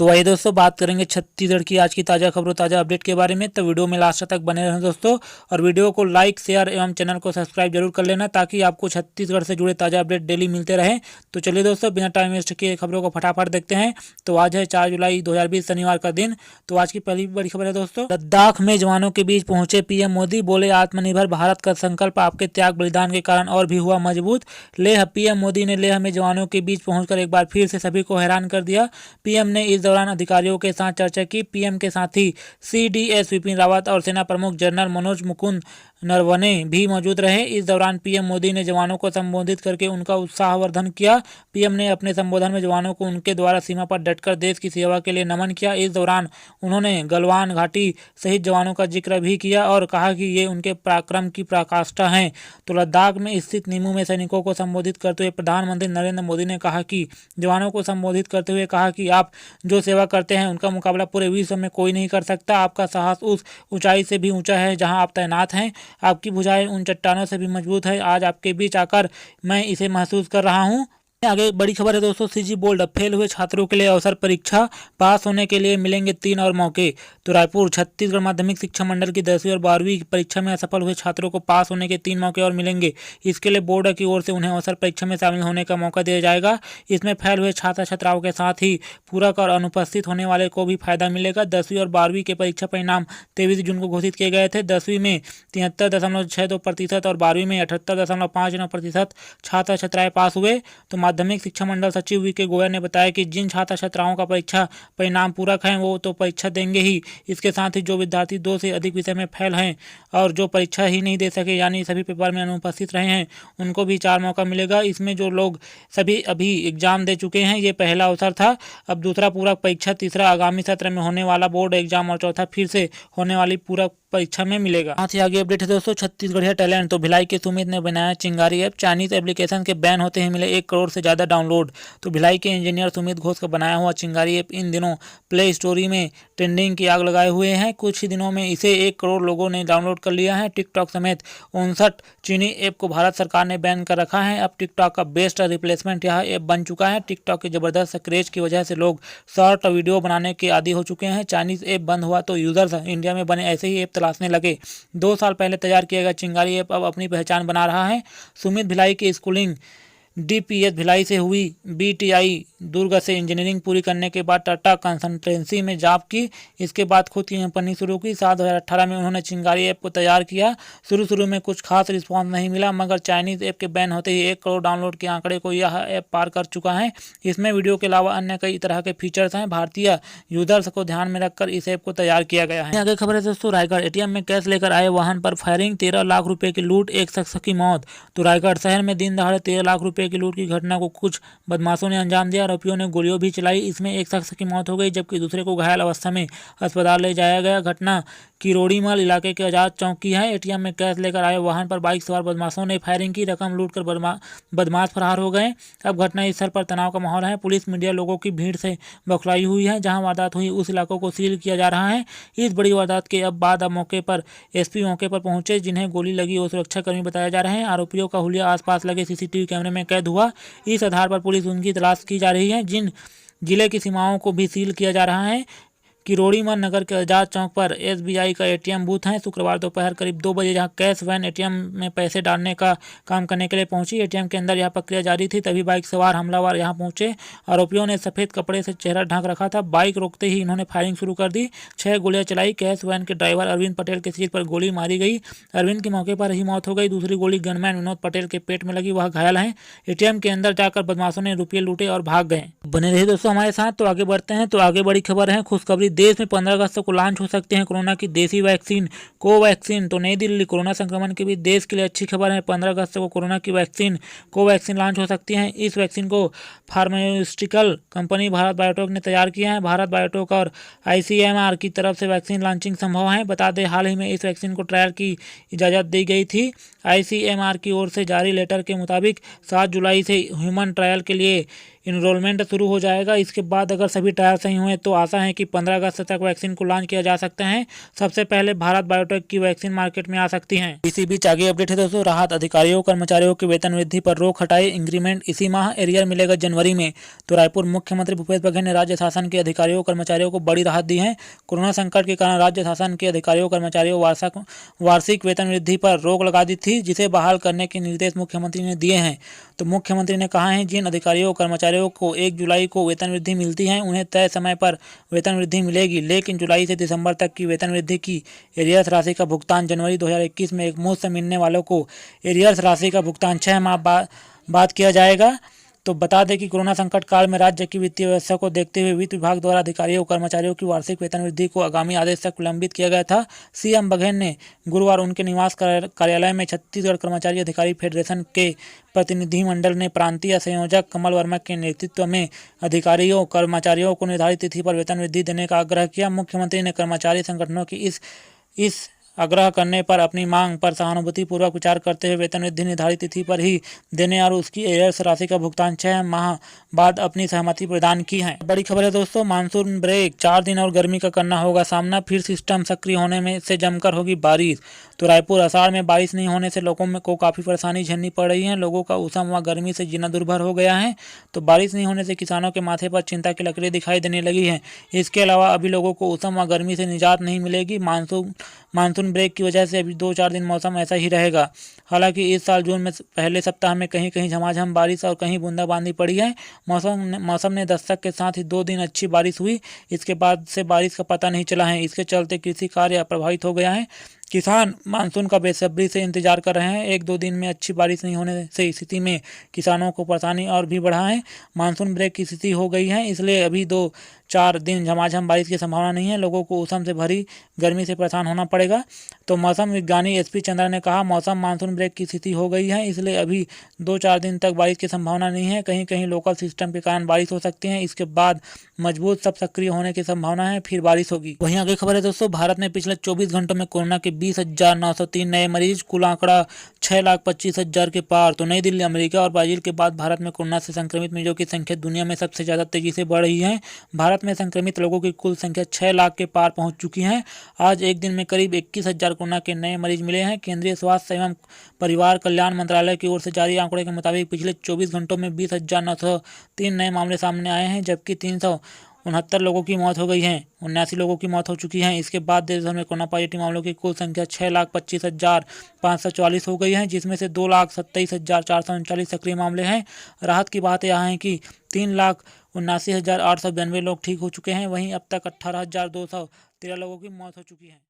तो वही दोस्तों बात करेंगे छत्तीसगढ़ की आज की ताज़ा खबरों ताज़ा अपडेट के बारे में। तो वीडियो में लास्ट तक बने रहें दोस्तों, और वीडियो को लाइक शेयर एवं चैनल को सब्सक्राइब जरूर कर लेना ताकि आपको छत्तीसगढ़ से जुड़े ताज़ा अपडेट डेली मिलते रहें। तो चलिए दोस्तों बिना टाइम वेस्ट किए खबरों को फटाफट देखते हैं। तो आज है 4 जुलाई 2020 शनिवार का दिन। तो आज की पहली बड़ी खबर है दोस्तों, लद्दाख में जवानों के बीच पहुंचे पीएम मोदी, बोले आत्मनिर्भर भारत का संकल्प आपके त्याग बलिदान के कारण और भी हुआ मजबूत। लेह, पीएम मोदी ने लेह में जवानों के बीच पहुंचकर एक बार फिर से सभी को हैरान कर दिया। पीएम ने इस दौरान अधिकारियों के साथ चर्चा की। पीएम के साथ ही सीडीएस विपिन रावत और सेना प्रमुख जनरल मनोज मुकुंद नरवणे भी मौजूद रहे। इस दौरान पीएम मोदी ने जवानों को संबोधित करके उनका उत्साहवर्धन किया। पीएम ने अपने संबोधन में जवानों को उनके द्वारा सीमा पर डटकर देश की सेवा के लिए नमन किया। इस दौरान उन्होंने गलवान घाटी शहीद जवानों का जिक्र भी किया और कहा कि ये उनके पराक्रम की पराकाष्ठा हैं। तो लद्दाख में स्थित निमू में सैनिकों को संबोधित करते हुए प्रधानमंत्री नरेंद्र मोदी ने कहा कि जवानों को संबोधित करते हुए कहा कि आप जो सेवा करते हैं उनका मुकाबला पूरे विश्व में कोई नहीं कर सकता। आपका साहस उस ऊंचाई से भी ऊंचा है जहां आप तैनात हैं। आपकी भुजाएं उन चट्टानों से भी मजबूत है। आज आपके बीच आकर मैं इसे महसूस कर रहा हूं। आगे बड़ी खबर है दोस्तों, सीजी बोर्ड, फेल हुए छात्रों के लिए अवसर, परीक्षा पास होने के लिए मिलेंगे 3 और मौके। तो रायपुर, छत्तीसगढ़ माध्यमिक शिक्षा मंडल की 10वीं और 12वीं की परीक्षा में असफल हुए छात्रों को पास होने के 3 मौके और मिलेंगे। इसके लिए बोर्ड की ओर से उन्हें अवसर परीक्षा में शामिल होने का मौका दिया जाएगा। इसमें फेल हुए छात्र छात्राओं के साथ ही पूरक और अनुपस्थित होने वाले को भी फायदा मिलेगा। 10वीं और 12वीं के परीक्षा परिणाम 23 जून को घोषित किए गए थे। 10वीं में 73.62% और 12वीं में 78.59% छात्र छात्राएं पास हुए। तो माध्यमिक शिक्षा मंडल सचिव वी के गोयल ने बताया कि जिन छात्र छात्राओं का परीक्षा परिणाम पूरक हैं वो तो परीक्षा देंगे ही। इसके साथ ही जो विद्यार्थी 2 से अधिक विषय में फेल हैं और जो परीक्षा ही नहीं दे सके यानी सभी पेपर में अनुपस्थित रहे हैं उनको भी 4 मौका मिलेगा। इसमें जो लोग सभी अभी एग्जाम दे चुके हैं ये पहला अवसर था। अब दूसरा पूरक परीक्षा, तीसरा आगामी सत्र में होने वाला बोर्ड एग्जाम और चौथा फिर से होने वाली पूरक परीक्षा में मिलेगा। साथ ही आगे अपडेट है दोस्तों, छत्तीसगढ़िया टैलेंट, तो भिलाई के सुमित ने बनाया चिंगारी ऐप। चाइनीज एप्लीकेशन के बैन होते ही मिले 1 करोड़ से ज़्यादा डाउनलोड। तो भिलाई के इंजीनियर सुमित घोष का बनाया हुआ चिंगारी ऐप इन दिनों प्ले स्टोरी में ट्रेंडिंग की आग लगाए हुए हैं। कुछ ही दिनों में इसे 1 करोड़ लोगों ने डाउनलोड कर लिया है। टिकटॉक समेत 59 चीनी ऐप को भारत सरकार ने बैन कर रखा है। अब टिकटॉक का बेस्ट रिप्लेसमेंट यह ऐप बन चुका है। टिकटॉक के जबरदस्त क्रेज की वजह से लोग शॉर्ट वीडियो बनाने के आदी हो चुके हैं। चाइनीज ऐप बंद हुआ तो यूजर्स इंडिया में बने ऐसे ही ऐप तलाशने लगे। 2 साल पहले तैयार किया गया चिंगारी ऐप अब अपनी पहचान बना रहा है। सुमित भिलाई की स्कूलिंग डीपीएस भिलाई से हुई। बीटीआई दुर्ग से इंजीनियरिंग पूरी करने के बाद टाटा कंसल्टेंसी में जॉब की। इसके बाद खुद की कंपनी शुरू की। 2018 में उन्होंने चिंगारी ऐप को तैयार किया। शुरू में कुछ खास रिस्पॉन्स नहीं मिला, मगर चाइनीज ऐप के बैन होते ही 1 करोड़ डाउनलोड के आंकड़े को यह ऐप पार कर चुका है। इसमें वीडियो के अलावा अन्य कई तरह के फीचर्स हैं। भारतीय यूजर्स को ध्यान में रखकर इस ऐप को तैयार किया गया है। आगे खबर है दोस्तों, रायगढ़, एटीएम में कैश लेकर आए वाहन पर फायरिंग, 13 लाख रुपए की लूट, एक शख्स की मौत। तो रायगढ़ शहर में दिन दहाड़े 13 लाख रुपए की लूट की घटना को कुछ बदमाशों ने अंजाम दिया। आरोपियों ने गोलियों भी चलाई। इसमें एक शख्स की मौत हो गई जबकि दूसरे को घायल अवस्था में अस्पताल ले जाया गया। घटना किरोड़ीमल इलाके के आजाद चौक की है। एटीएम में कैश लेकर आए वाहन पर बाइक सवार बदमाशों ने फायरिंग की। रकम लूटकर बदमाश फरार हो गए। अब घटना स्थल पर तनाव का माहौल है। पुलिस मीडिया लोगों की भीड़ से बौखलाई हुई है। जहां वारदात हुई उस इलाकों को सील किया जा रहा है। इस बड़ी वारदात के बाद मौके पर एसपी मौके पर पहुंचे। जिन्हें गोली लगी वो सुरक्षाकर्मी बताया जा रहे हैं। आरोपियों का हुलिया आसपास लगे सीसीटीवी कैमरे में कैद हुआ। इस आधार पर पुलिस उनकी तलाश की जा रही है। जिन जिले की सीमाओं को भी सील किया जा रहा है। किरोड़ीमल नगर के आजाद चौक पर एसबीआई का एटीएम बूथ है। शुक्रवार दोपहर करीब 2 बजे जहां कैश वैन एटीएम में पैसे डालने का काम करने के लिए पहुंची। एटीएम के अंदर यह प्रक्रिया जारी थी, तभी बाइक सवार हमलावर यहां पहुंचे। आरोपियों ने सफेद कपड़े से चेहरा ढक रखा था। बाइक रोकते ही इन्होंने फायरिंग शुरू कर दी। 6 गोलियां चलाई। कैश वैन के ड्राइवर अरविंद पटेल के सिर पर गोली मारी गई। अरविंद की मौके पर ही मौत हो गई। दूसरी गोली गनमैन विनोद पटेल के पेट में लगी, वह घायल है। एटीएम के अंदर जाकर बदमाशों ने रुपये लूटे और भाग गए। बने रहे दोस्तों हमारे साथ। तो आगे बढ़ते हैं। तो आगे बड़ी खबर है, खुशखबरी, देश में 15 अगस्त को लॉन्च हो सकते हैं कोरोना की देसी वैक्सीन कोवैक्सीन। तो नई दिल्ली, कोरोना संक्रमण के बीच देश के लिए अच्छी खबर है। 15 अगस्त को कोरोना की वैक्सीन कोवैक्सीन लॉन्च हो सकती है। इस वैक्सीन को फार्मास्यूटिकल कंपनी भारत बायोटेक ने तैयार किया है। भारत बायोटेक और आईसीएमआर की तरफ से वैक्सीन लॉन्चिंग संभव है। बता दें हाल ही में इस वैक्सीन को ट्रायल की इजाज़त दी गई थी। आईसीएमआर की ओर से जारी लेटर के मुताबिक 7 जुलाई से ह्यूमन ट्रायल के लिए इनरोलमेंट शुरू हो जाएगा। इसके बाद अगर सभी ट्रायल सही हुए तो आशा है कि 15 अगस्त तक वैक्सीन को लॉन्च किया जा सकता है। सबसे पहले भारत बायोटेक की वैक्सीन मार्केट में आ सकती है। इसी बीच आगे अपडेट है दोस्तों, राहत अधिकारियों कर्मचारियों के वेतन वृद्धि पर रोक हटाई, इंक्रीमेंट इसी माह, एरियर मिलेगा जनवरी में। तो रायपुर मुख्यमंत्री भूपेश बघेल ने राज्य शासन के अधिकारियों कर्मचारियों को बड़ी राहत दी है। कोरोना संकट के कारण राज्य शासन के अधिकारियों कर्मचारियों वार्षिक वेतन वृद्धि पर रोक लगा दी थी, जिसे बहाल करने के निर्देश मुख्यमंत्री ने दिए हैं। तो मुख्यमंत्री ने कहा है जिन अधिकारियों कर्मचारियों को 1 जुलाई को वेतन वृद्धि मिलती है उन्हें तय समय पर वेतन वृद्धि मिलेगी, लेकिन जुलाई से दिसंबर तक की वेतन वृद्धि की एरियर्स राशि का भुगतान जनवरी 2021 में एक मुश्त मिलने वालों को एरियर्स राशि का भुगतान 6 माह बाद किया जाएगा। तो बता दें कि कोरोना संकट काल में राज्य की वित्तीय व्यवस्था को देखते हुए वित्त विभाग द्वारा अधिकारियों कर्मचारियों की वार्षिक वेतन वृद्धि को आगामी आदेश तक विलंबित किया गया था। सीएम बघेल ने गुरुवार उनके निवास कार्यालय में छत्तीसगढ़ कर्मचारी अधिकारी फेडरेशन के प्रतिनिधिमंडल ने प्रांतीय संयोजक कमल वर्मा के नेतृत्व में अधिकारियों कर्मचारियों को निर्धारित तिथि पर वेतन वृद्धि देने का आग्रह किया। मुख्यमंत्री ने कर्मचारी संगठनों की इस आग्रह करने पर अपनी मांग पर सहानुभूतिपूर्वक विचार करते हुए वेतन वृद्धि निर्धारित तिथि पर ही देने और उसकी एरियर्स राशि का भुगतान 6 माह बाद अपनी सहमति प्रदान की है। बड़ी खबर है दोस्तों, मानसून ब्रेक, 4 दिन और गर्मी का करना होगा सामना, फिर सिस्टम सक्रिय होने में से जमकर होगी बारिश। तो रायपुर अषाढ़ में बारिश नहीं होने से लोगों को काफ़ी परेशानी झेलनी पड़ रही है। लोगों का उषम व गर्मी से जीना दुर्भर हो गया है। तो बारिश नहीं होने से किसानों के माथे पर चिंता की लकीरें दिखाई देने लगी हैं। इसके अलावा अभी लोगों को उषम व गर्मी से निजात नहीं मिलेगी। मानसून ब्रेक की वजह से अभी 2-4 दिन मौसम ऐसा ही रहेगा। हालांकि इस साल जून में पहले सप्ताह में कहीं कहीं झमाझम बारिश और कहीं बूंदाबांदी पड़ी है। मौसम ने दस्तक के साथ ही 2 दिन अच्छी बारिश हुई। इसके बाद से बारिश का पता नहीं चला है। इसके चलते कृषि कार्य प्रभावित हो गया है। किसान मानसून का बेसब्री से इंतजार कर रहे हैं। 1-2 दिन में अच्छी बारिश नहीं होने से स्थिति में किसानों को परेशानी और भी बढ़ा है। मानसून ब्रेक की स्थिति हो गई है, इसलिए अभी 2-4 दिन झमाझम बारिश की संभावना नहीं है। लोगों को उषम से भरी गर्मी से परेशान होना पड़ेगा। तो मौसम विज्ञानी एसपी चंद्रा ने कहा, मौसम मानसून ब्रेक की स्थिति हो गई है, इसलिए अभी 2-4 दिन तक बारिश की संभावना नहीं है। कहीं कहीं लोकल सिस्टम के कारण बारिश हो सकती है। इसके बाद मजबूत सब सक्रिय होने की संभावना है, फिर बारिश होगी। वहीं आगे खबर है दोस्तों, भारत में पिछले 24 घंटों में कोरोना के 20,903 नए मरीज, कुल आंकड़ा 6,25,000 के पार। तो नई दिल्ली, अमेरिका और ब्राजील के बाद भारत में कोरोना से संक्रमित मरीजों की संख्या दुनिया में सबसे ज़्यादा तेजी से बढ़ रही है। भारत में संक्रमित लोगों की कुल संख्या 6 लाख के पार पहुंच चुकी है। आज एक दिन में करीब 21,000 कोरोना के नए मरीज मिले हैं। केंद्रीय स्वास्थ्य एवं परिवार कल्याण मंत्रालय की ओर से जारी आंकड़े के मुताबिक पिछले 24 घंटों में 20,903 नए मामले सामने आए हैं, जबकि 369 लोगों की मौत हो गई है। 79 लोगों की मौत हो चुकी है। इसके बाद देश भर में कोरोना पॉजिटिव मामलों की कुल संख्या 6,25,544 हो गई है, जिसमें से 2,27,439 सक्रिय मामले हैं। राहत की बात यह है कि 3,79,892 लोग ठीक हो चुके हैं। वहीं अब तक 18,213 लोगों की मौत हो चुकी है।